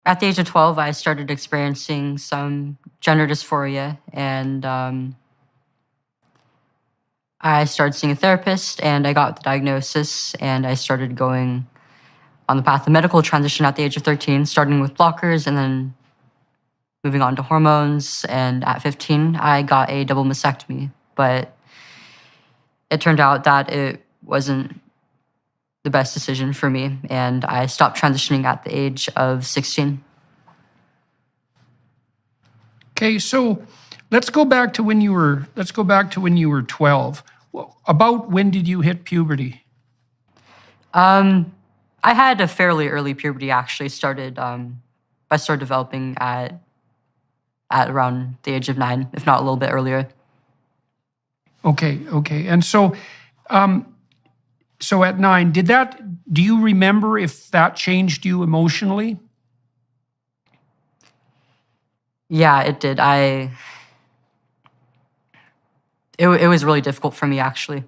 At the age of 12, I started experiencing some gender dysphoria, and I started seeing a therapist, and I got the diagnosis, and I started going on the path of medical transition at the age of 13, starting with blockers and then moving on to hormones. And at 15, I got a double mastectomy, but it turned out that it wasn't the best decision for me, and I stopped transitioning at the age of 16. Okay, so let's go back to when you were 12. About when did you hit puberty? I had a fairly early puberty. Actually, I started developing at around the age of 9, if not a little bit earlier. Okay, and so at 9, do you remember if that changed you emotionally? Yeah, it did. It was really difficult for me, actually.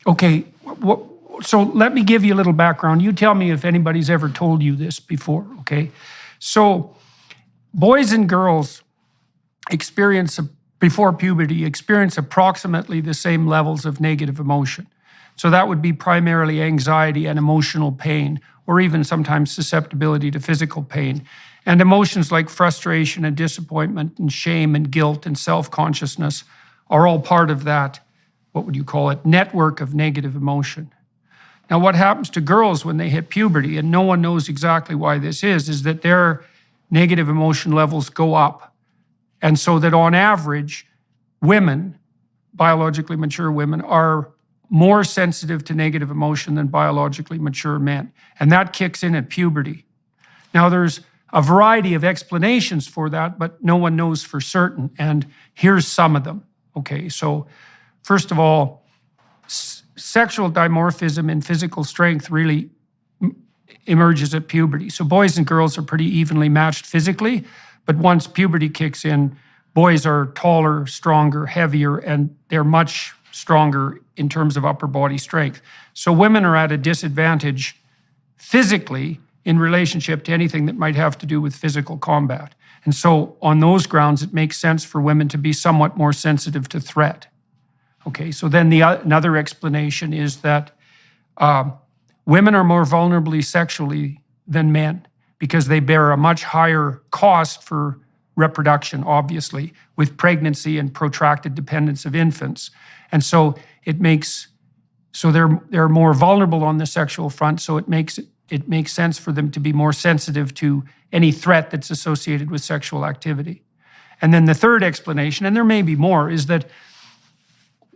Okay, so let me give you a little background. You tell me if anybody's ever told you this before, okay? So boys and girls before puberty experience approximately the same levels of negative emotion. So that would be primarily anxiety and emotional pain, or even sometimes susceptibility to physical pain. And emotions like frustration and disappointment and shame and guilt and self-consciousness are all part of that, what would you call it, network of negative emotion. Now, what happens to girls when they hit puberty, and no one knows exactly why this is that their negative emotion levels go up. And so that on average, women, biologically mature women, are more sensitive to negative emotion than biologically mature men. And that kicks in at puberty. Now, there's a variety of explanations for that, but no one knows for certain. And here's some of them. Okay, so first of all, sexual dimorphism and physical strength really emerges at puberty. So boys and girls are pretty evenly matched physically, but once puberty kicks in, boys are taller, stronger, heavier, and they're much stronger in terms of upper body strength. So women are at a disadvantage physically in relationship to anything that might have to do with physical combat. And so on those grounds, it makes sense for women to be somewhat more sensitive to threat. Okay, so then another explanation is that women are more vulnerably sexually than men because they bear a much higher cost for reproduction, obviously, with pregnancy and protracted dependence of infants. And so they're more vulnerable on the sexual front, so it makes sense for them to be more sensitive to any threat that's associated with sexual activity. And then the third explanation, and there may be more, is that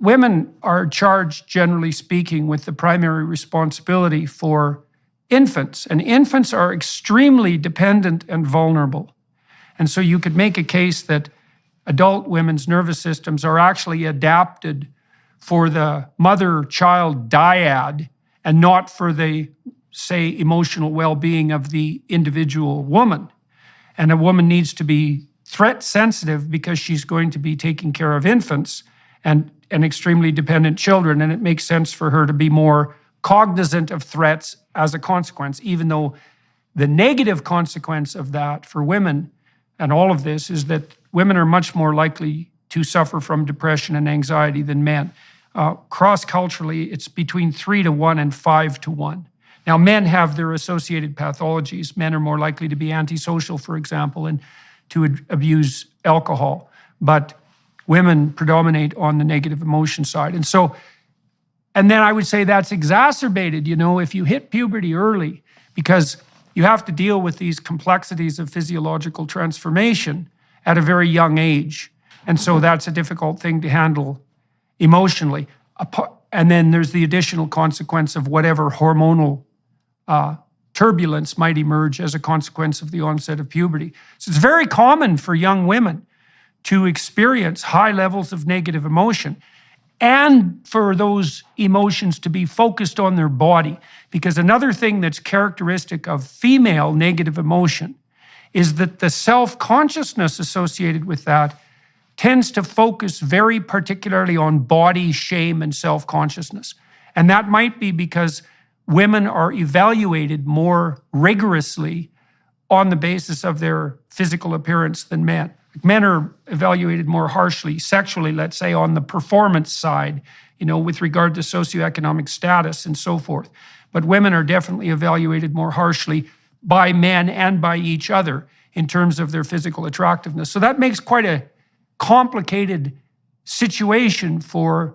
women are charged, generally speaking, with the primary responsibility for infants. And infants are extremely dependent and vulnerable. And so you could make a case that adult women's nervous systems are actually adapted for the mother-child dyad and not for the, say, emotional well-being of the individual woman. And a woman needs to be threat sensitive because she's going to be taking care of infants and extremely dependent children, and it makes sense for her to be more cognizant of threats as a consequence, even though the negative consequence of that for women and all of this is that women are much more likely to suffer from depression and anxiety than men. Cross-culturally, it's between 3 to 1 and 5 to 1. Now, men have their associated pathologies. Men are more likely to be antisocial, for example, and to abuse alcohol. But women predominate on the negative emotion side. And then I would say that's exacerbated, if you hit puberty early, because you have to deal with these complexities of physiological transformation at a very young age. And so that's a difficult thing to handle emotionally. And then there's the additional consequence of whatever hormonal turbulence might emerge as a consequence of the onset of puberty. So it's very common for young women to experience high levels of negative emotion and for those emotions to be focused on their body. Because another thing that's characteristic of female negative emotion is that the self-consciousness associated with that tends to focus very particularly on body shame and self-consciousness. And that might be because women are evaluated more rigorously on the basis of their physical appearance than men. Men are evaluated more harshly sexually, let's say, on the performance side, with regard to socioeconomic status and so forth. But women are definitely evaluated more harshly by men and by each other in terms of their physical attractiveness. So that makes quite a complicated situation for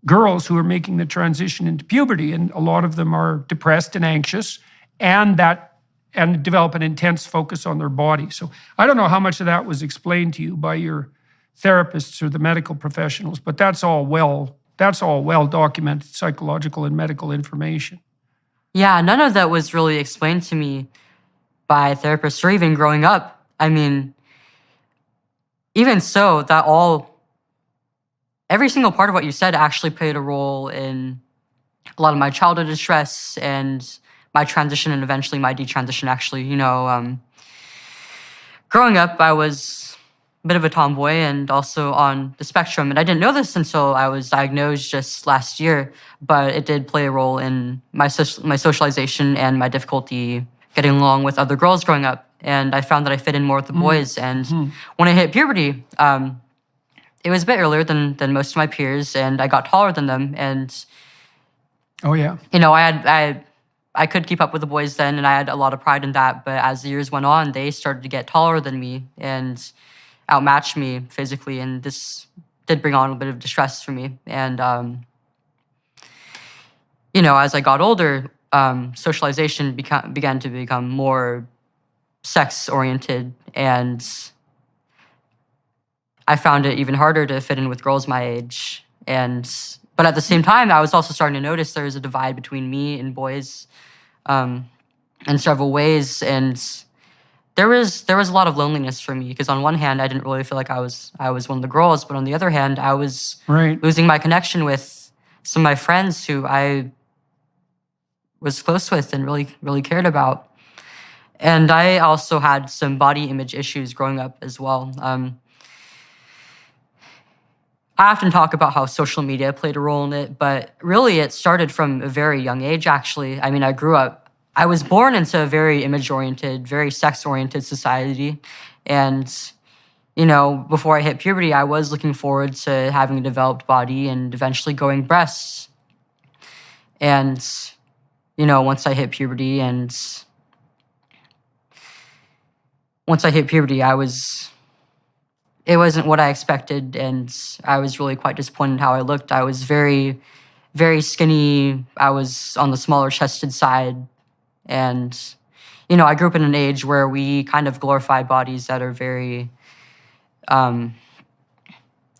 girls who are making the transition into puberty, and a lot of them are depressed and anxious, and develop an intense focus on their body. So I don't know how much of that was explained to you by your therapists or the medical professionals, but that's all well documented psychological and medical information. Yeah, none of that was really explained to me by therapists or even growing up. I mean, even so, every single part of what you said actually played a role in a lot of my childhood distress and my transition and eventually my detransition, actually. Growing up, I was a bit of a tomboy and also on the spectrum. And I didn't know this until I was diagnosed just last year, but it did play a role in my socialization and my difficulty getting along with other girls growing up. And I found that I fit in more with the boys. And when I hit puberty, it was a bit earlier than most of my peers, and I got taller than them. And oh yeah, I could keep up with the boys then, and I had a lot of pride in that. But as the years went on, they started to get taller than me and outmatch me physically, and this did bring on a bit of distress for me. And as I got older, socialization began to become more sex-oriented, and I found it even harder to fit in with girls my age. But at the same time, I was also starting to notice there was a divide between me and boys in several ways, and there was a lot of loneliness for me, because on one hand, I didn't really feel like I was one of the girls, but on the other hand, I was losing my connection with some of my friends who I was close with and really, really cared about. And I also had some body image issues growing up as well. I often talk about how social media played a role in it, but really it started from a very young age, actually. I mean, I was born into a very image-oriented, very sex-oriented society. And, before I hit puberty, I was looking forward to having a developed body and eventually growing breasts. And, once I hit puberty, it wasn't what I expected, and I was really quite disappointed how I looked. I was very, very skinny. I was on the smaller chested side. And, I grew up in an age where we kind of glorify bodies that are very,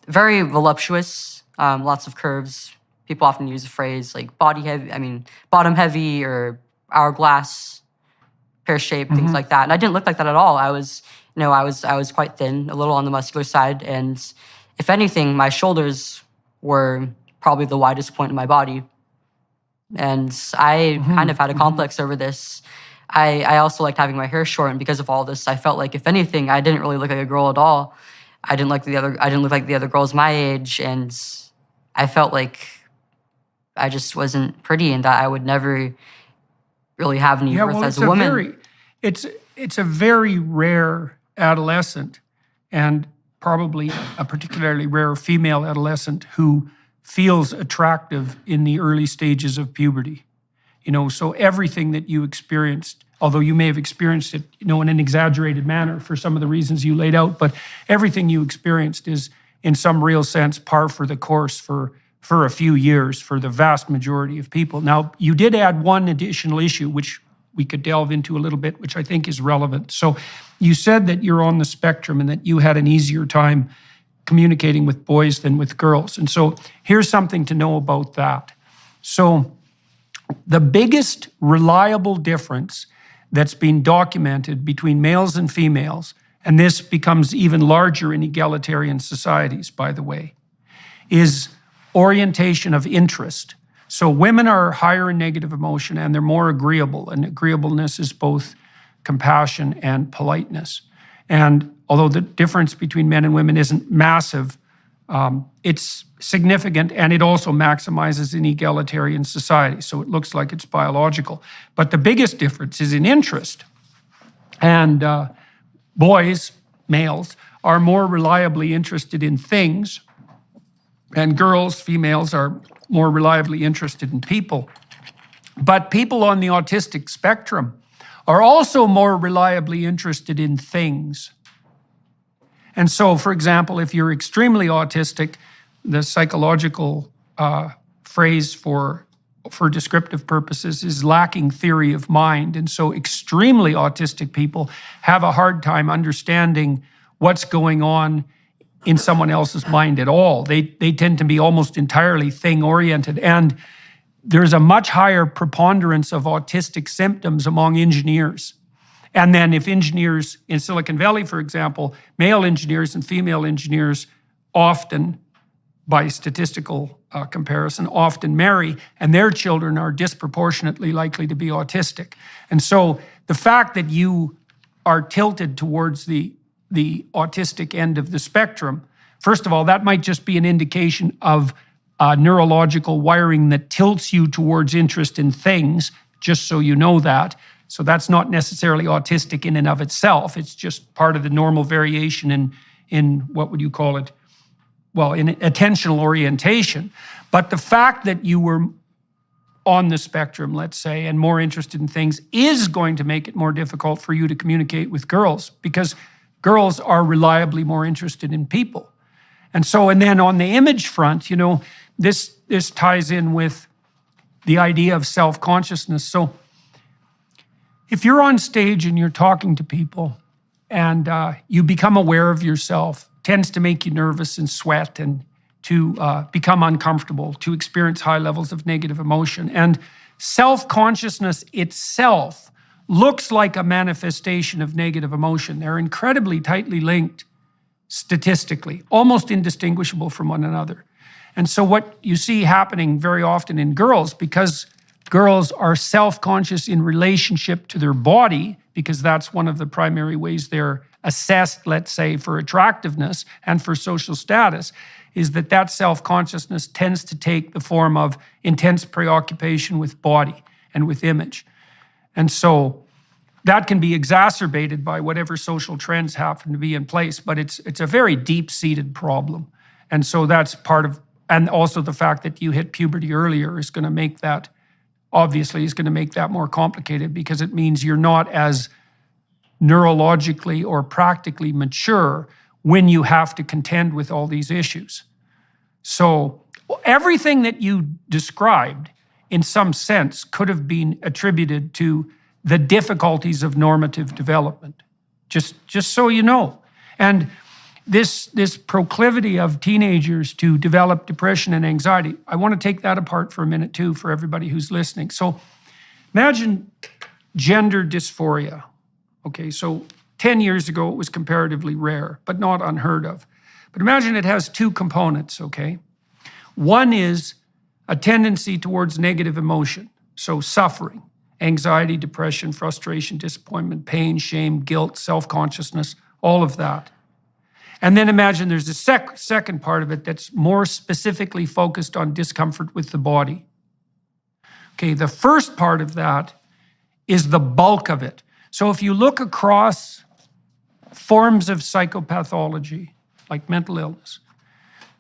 very voluptuous, lots of curves. People often use the phrase like bottom heavy or hourglass, pear-shaped, things like that. And I didn't look like that at all. I was quite thin, a little on the muscular side, and if anything, my shoulders were probably the widest point in my body. And I kind of had a complex over this. I also liked having my hair short, and because of all this, I felt like if anything, I didn't really look like a girl at all. I didn't look like the other girls my age, and I felt like I just wasn't pretty, and that I would never really have any worth as a woman. It's a very rare adolescent, and probably a particularly rare female adolescent who feels attractive in the early stages of puberty. So everything that you experienced, although you may have experienced it, in an exaggerated manner for some of the reasons you laid out, but everything you experienced is in some real sense par for the course for a few years for the vast majority of people. Now, you did add one additional issue, which we could delve into a little bit, which I think is relevant. So you said that you're on the spectrum and that you had an easier time communicating with boys than with girls. And so here's something to know about that. So the biggest reliable difference that's been documented between males and females, and this becomes even larger in egalitarian societies, by the way, is orientation of interest. So women are higher in negative emotion and they're more agreeable, and agreeableness is both compassion and politeness. And although the difference between men and women isn't massive, it's significant, and it also maximizes in egalitarian society. So it looks like it's biological. But the biggest difference is in interest. And boys, males, are more reliably interested in things, and girls, females, are more reliably interested in people. But people on the autistic spectrum are also more reliably interested in things. And so, for example, if you're extremely autistic, the psychological phrase for descriptive purposes is lacking theory of mind. And so extremely autistic people have a hard time understanding what's going on in someone else's mind at all. They tend to be almost entirely thing-oriented. And there's a much higher preponderance of autistic symptoms among engineers. And then if engineers in Silicon Valley, for example, male engineers and female engineers often, by statistical comparison, often marry, and their children are disproportionately likely to be autistic. And so the fact that you are tilted towards the autistic end of the spectrum, first of all, that might just be an indication of neurological wiring that tilts you towards interest in things, just so you know that. So that's not necessarily autistic in and of itself. It's just part of the normal variation in what would you call it? Well, in attentional orientation. But the fact that you were on the spectrum, let's say, and more interested in things is going to make it more difficult for you to communicate with girls, because girls are reliably more interested in people. And so, and then on the image front, you know, this ties in with the idea of self-consciousness. So if you're on stage and you're talking to people and you become aware of yourself, tends to make you nervous and sweat and to become uncomfortable, to experience high levels of negative emotion. And self-consciousness itself looks like a manifestation of negative emotion. They're incredibly tightly linked statistically, almost indistinguishable from one another. And so what you see happening very often in girls, because girls are self-conscious in relationship to their body, because that's one of the primary ways they're assessed, let's say, for attractiveness and for social status, is that self-consciousness tends to take the form of intense preoccupation with body and with image. And so that can be exacerbated by whatever social trends happen to be in place, but it's a very deep-seated problem. And so that's part of, and also the fact that you hit puberty earlier is going to make that, obviously, is going to make that more complicated, because it means you're not as neurologically or practically mature when you have to contend with all these issues. So everything that you described, in some sense, could have been attributed to the difficulties of normative development, just so you know. And this proclivity of teenagers to develop depression and anxiety, I want to take that apart for a minute too, for everybody who's listening. So imagine gender dysphoria. Okay, so 10 years ago it was comparatively rare, but not unheard of. But imagine it has two components, okay? One is a tendency towards negative emotion, so suffering, anxiety, depression, frustration, disappointment, pain, shame, guilt, self-consciousness, all of that. And then imagine there's a second part of it that's more specifically focused on discomfort with the body. Okay, the first part of that is the bulk of it. So if you look across forms of psychopathology, like mental illness,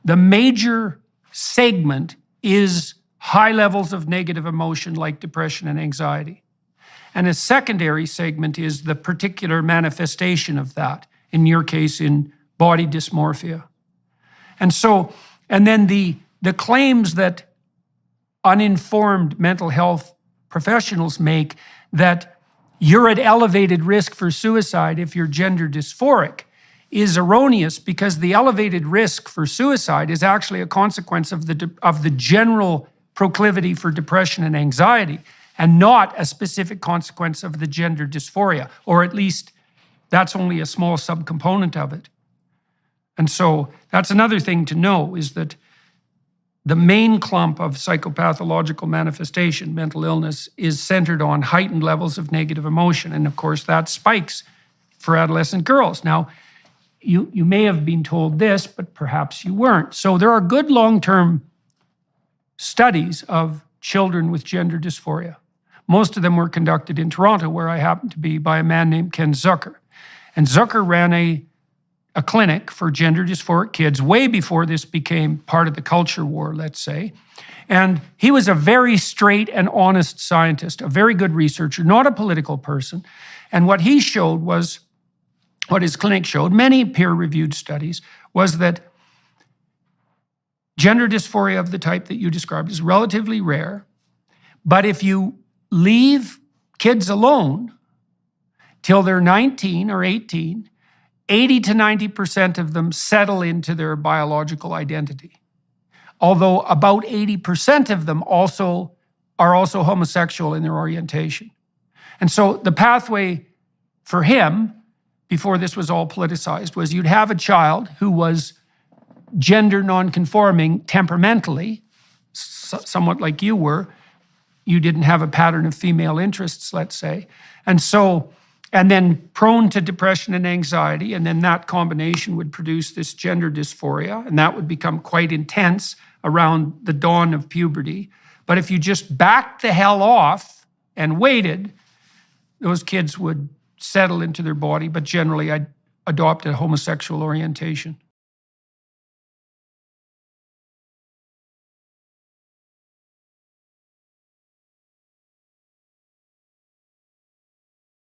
the major segment is high levels of negative emotion like depression and anxiety. And a secondary segment is the particular manifestation of that, in your case, in body dysmorphia. And so, and then the claims that uninformed mental health professionals make that you're at elevated risk for suicide if you're gender dysphoric is erroneous, because the elevated risk for suicide is actually a consequence of the general proclivity for depression and anxiety, and not a specific consequence of the gender dysphoria, or at least that's only a small subcomponent of it. And so that's another thing to know, is that the main clump of psychopathological manifestation, mental illness, is centered on heightened levels of negative emotion. And of course, that spikes for adolescent girls. Now, you may have been told this, but perhaps you weren't. So there are good long-term studies of children with gender dysphoria. Most of them were conducted in Toronto, where I happened to be, by a man named Ken Zucker. And Zucker ran a clinic for gender dysphoric kids way before this became part of the culture war, let's say. And he was a very straight and honest scientist, a very good researcher, not a political person. And what he showed was, what his clinic showed, many peer-reviewed studies, was that gender dysphoria of the type that you described is relatively rare. But if you leave kids alone till they're 19 or 18, 80 to 90% of them settle into their biological identity. Although about 80% of them are also homosexual in their orientation. And so the pathway for him, before this was all politicized, was you'd have a child who was gender nonconforming temperamentally, somewhat like you were. You didn't have a pattern of female interests, let's say. And then prone to depression and anxiety, and then that combination would produce this gender dysphoria, and that would become quite intense around the dawn of puberty. But if you just backed the hell off and waited, those kids would settle into their body, but generally I'd adopt a homosexual orientation.